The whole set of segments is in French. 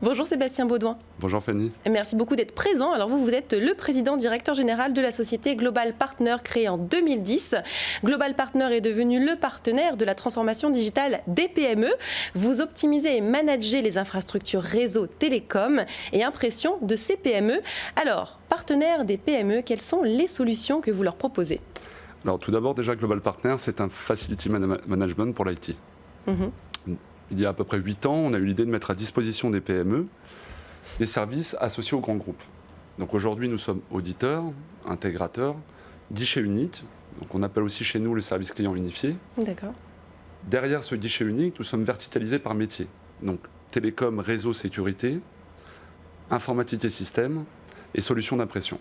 Bonjour Sébastien Baudouin. Bonjour Fanny. Merci beaucoup d'être présent. Alors vous êtes le président directeur général de la société Global Partner créée en 2010. Global Partner est devenu le partenaire de la transformation digitale des PME. Vous optimisez et managez les infrastructures réseau télécom et impression de ces PME. Alors, partenaire des PME, quelles sont les solutions que vous leur proposez? Alors tout d'abord, déjà Global Partner, c'est un facility management pour l'IT. Il y a à peu près 8 ans, on a eu l'idée de mettre à disposition des PME des services associés aux grands groupes. Donc aujourd'hui, nous sommes auditeurs, intégrateurs, guichet unique. Donc on appelle aussi chez nous le service client unifié. D'accord. Derrière ce guichet unique, nous sommes verticalisés par métier. Donc télécom, réseau, sécurité, informatique et système et solutions d'impression.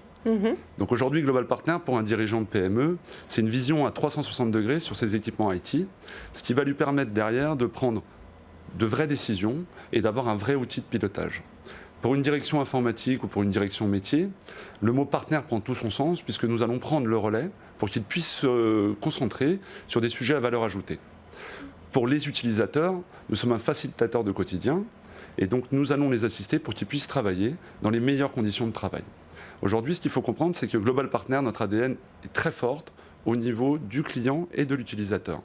Donc aujourd'hui, Global Partner, pour un dirigeant de PME, c'est une vision à 360 degrés sur ses équipements IT, ce qui va lui permettre derrière de prendre de vraies décisions et d'avoir un vrai outil de pilotage. Pour une direction informatique ou pour une direction métier, le mot partenaire prend tout son sens puisque nous allons prendre le relais pour qu'ils puissent se concentrer sur des sujets à valeur ajoutée. Pour les utilisateurs, nous sommes un facilitateur de quotidien et donc nous allons les assister pour qu'ils puissent travailler dans les meilleures conditions de travail. Aujourd'hui, ce qu'il faut comprendre, c'est que Global Partner, notre ADN est très forte au niveau du client et de l'utilisateur.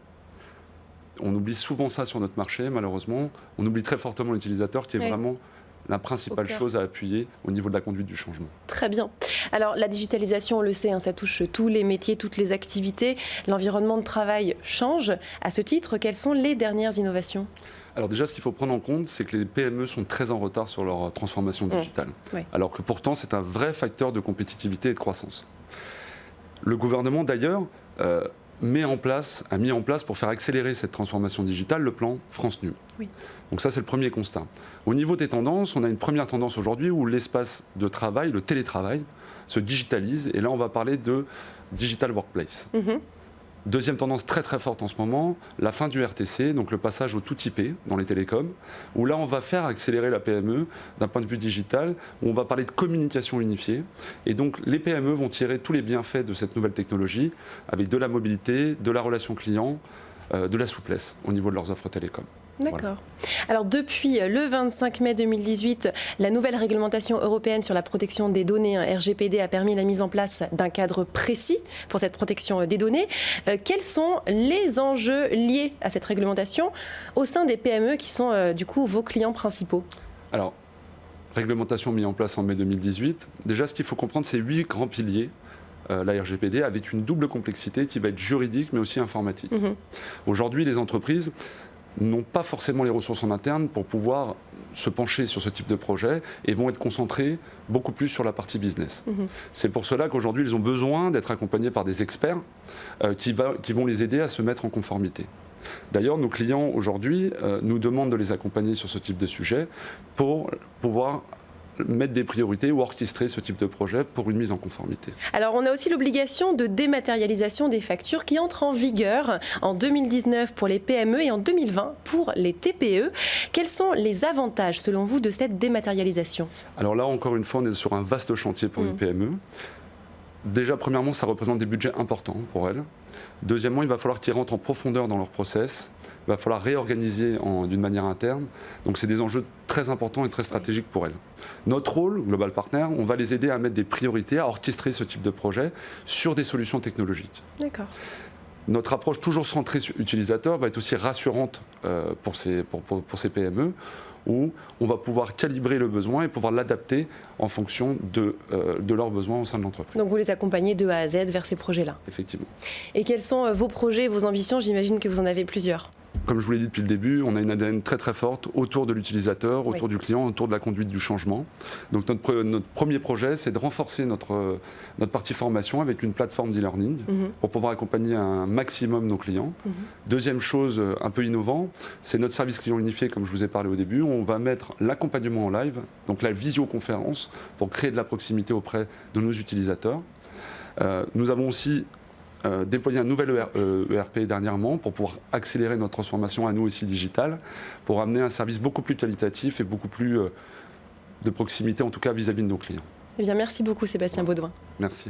On oublie souvent ça sur notre marché, malheureusement. On oublie très fortement l'utilisateur qui est vraiment la principale chose à appuyer au niveau de la conduite du changement. Très bien. Alors la digitalisation, on le sait, ça touche tous les métiers, toutes les activités. L'environnement de travail change. À ce titre, quelles sont les dernières innovations ? Alors déjà, ce qu'il faut prendre en compte, c'est que les PME sont très en retard sur leur transformation digitale. Alors que pourtant, c'est un vrai facteur de compétitivité et de croissance. Le gouvernement, d'ailleurs, a mis en place pour faire accélérer cette transformation digitale le plan France Nue. Donc ça, c'est le premier constat. Au niveau des tendances, on a une première tendance aujourd'hui où l'espace de travail, le télétravail, se digitalise. Et là, on va parler de digital workplace. Deuxième tendance très très forte en ce moment, la fin du RTC, donc le passage au tout IP dans les télécoms, où là on va faire accélérer la PME d'un point de vue digital, où on va parler de communication unifiée. Et donc les PME vont tirer tous les bienfaits de cette nouvelle technologie avec de la mobilité, de la relation client, de la souplesse au niveau de leurs offres télécoms. D'accord. Voilà. Alors depuis le 25 mai 2018, la nouvelle réglementation européenne sur la protection des données, RGPD, a permis la mise en place d'un cadre précis pour cette protection des données. Quels sont les enjeux liés à cette réglementation au sein des PME qui sont du coup vos clients principaux ? Alors, réglementation mise en place en mai 2018. Déjà, ce qu'il faut comprendre, c'est 8 grands piliers. La RGPD avec une double complexité qui va être juridique mais aussi informatique. Aujourd'hui, les entreprises n'ont pas forcément les ressources en interne pour pouvoir se pencher sur ce type de projet et vont être concentrées beaucoup plus sur la partie business. C'est pour cela qu'aujourd'hui, ils ont besoin d'être accompagnés par des experts qui vont les aider à se mettre en conformité. D'ailleurs, nos clients aujourd'hui nous demandent de les accompagner sur ce type de sujet pour pouvoir mettre des priorités ou orchestrer ce type de projet pour une mise en conformité. Alors on a aussi l'obligation de dématérialisation des factures qui entre en vigueur en 2019 pour les PME et en 2020 pour les TPE. Quels sont les avantages selon vous de cette dématérialisation ? Alors là, encore une fois, on est sur un vaste chantier pour une PME. Déjà, premièrement, ça représente des budgets importants pour elles. Deuxièmement, il va falloir qu'ils rentrent en profondeur dans leur process. Il va falloir réorganiser d'une manière interne. Donc c'est des enjeux très importants et très stratégiques pour elles. Notre rôle, Global Partner, on va les aider à mettre des priorités, à orchestrer ce type de projet sur des solutions technologiques. D'accord. Notre approche toujours centrée sur l'utilisateur va être aussi rassurante pour ces PME, où on va pouvoir calibrer le besoin et pouvoir l'adapter en fonction de leurs besoins au sein de l'entreprise. Donc vous les accompagnez de A à Z vers ces projets-là. Effectivement. Et quels sont vos projets, vos ambitions ? J'imagine que vous en avez plusieurs. Comme je vous l'ai dit depuis le début, on a une ADN très très forte autour de l'utilisateur, autour du client, autour de la conduite du changement. Donc notre premier projet, c'est de renforcer notre partie formation avec une plateforme d'e-learning pour pouvoir accompagner un maximum nos clients. Deuxième chose un peu innovant, c'est notre service client unifié, comme je vous ai parlé au début. On va mettre l'accompagnement en live, donc la visioconférence, pour créer de la proximité auprès de nos utilisateurs. Nous avons aussi déployer un nouvel ERP dernièrement pour pouvoir accélérer notre transformation à nous aussi digitale, pour amener un service beaucoup plus qualitatif et beaucoup plus de proximité, en tout cas vis-à-vis de nos clients. Eh bien, merci beaucoup Sébastien Baudouin. Merci.